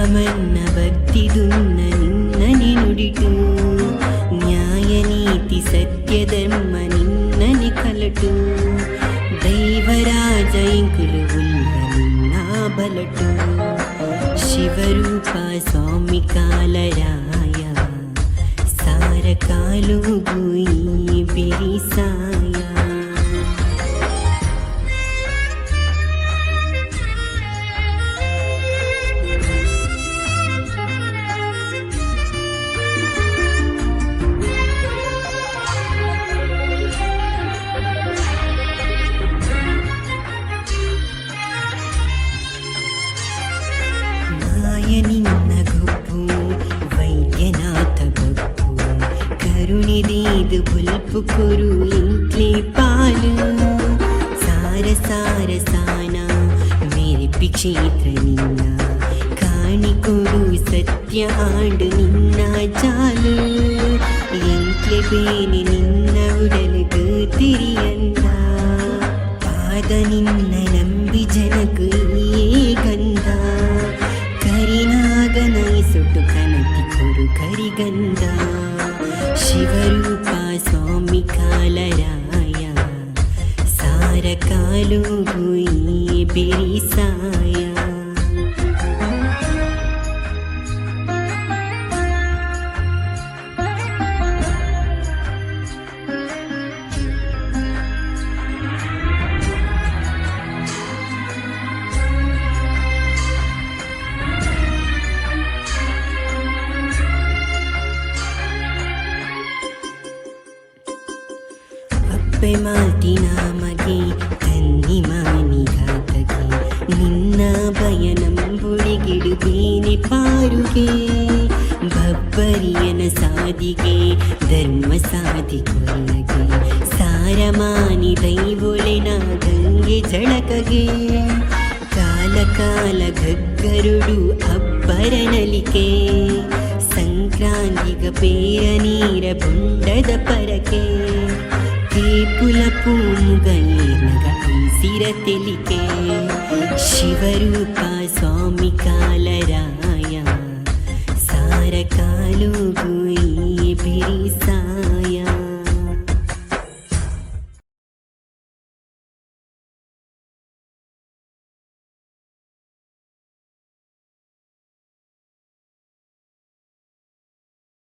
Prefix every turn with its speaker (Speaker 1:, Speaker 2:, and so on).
Speaker 1: ದೈವಮನ್ನ ಭಕ್ತಿದುನ್ನ ನಿನ್ನನೆ ನುಡಿಟು ನ್ಯಾಯ ನೀತಿ ಸತ್ಯ ಧರ್ಮ ನಿನ್ನನೆ ಕಲಟು ದೈವರಾಜ ಇಂಕುಲು ಉಲ್ಲ ನಿನ್ನ ಬಲಟು ಶಿವರೂಪ ಸ್ವಾಮಿ ಕಾಲರಾಯ ಸಾರ ಕಾಲುಗು ಈ ಬಿರಿಸಾಯ ನಿನ್ನ ಗೊಬ್ಬು ವೈದ್ಯನಾಥ ಬಬ್ಬು ಕರುಣಿದೀದು ಬುಲ್ಪು ಕೊರು ಇಂಕ್ಲೆ ಪಾಲು ಸಾರ ಸಾರ ಸಾನ ಮೇರೆ ಕ್ಷೇತ್ರ ನಿನ್ನ ಕಾಣಿಕೊಡು ಸತ್ಯ ಆಡು ನಿನ್ನ ಚಾಲು ಎಂಕ್ಲೆ ಬೇನೆ ನಿನ್ನ ಉಡಲು ತಿರಿಯಂದ ಪಾದ ನಿನ್ನ ನಂಬಿ ಜನಕು ಏ ಗಂಧ ಕರಿನಾಗನೈಸುಟ್ಟು ಕನತಿ ಕೊಡು ಕರಿಗಂಧ ಶಿವರೂಪ ಸ್ವಾಮಿ ಕಾಲರಾಯ ಸಾರ ಕಾಲುಗು ಈ ಬಿರಿಸಾಯ ಮಾತಿನ ಮಗೆ ತನ್ನಿ ಮಾನಿಗಾತಗೆ ನಿನ್ನ ಭಯ ನಂಬುಳಿಗಿಡು ಬೇನೆ ಪಾರುಗೆ ಬಬ್ಬರಿಯನ ಸಾದಿಗೆ ಧರ್ಮ ಸಾಧಿ ಕೊಲ್ಲಗೆ ಸಾರಮಾನಿ ದೈವೊಳೆನ ಗಂಗೆ ಜಳಕಗೆ ಕಾಲ ಕಾಲ ಗಗ್ಗರುಡು ಅಬ್ಬರ ನಲಿಕೆ ಸಂಕ್ರಾಂತಿಗ ಪೇರ ನೀರ ಬುಂಡದ ಪರಕೆ ಕೇಪುಲ ಪೂಮುಗೈನಗ ಐಸಿರ ತೆಲಿಕೆ ಶಿವರೂಪ ಸ್ವಾಮಿ ಕಾಲರಾಯ ಸಾರ ಕಾಲುಗು ಈ ಬಿರಿಸಾಯ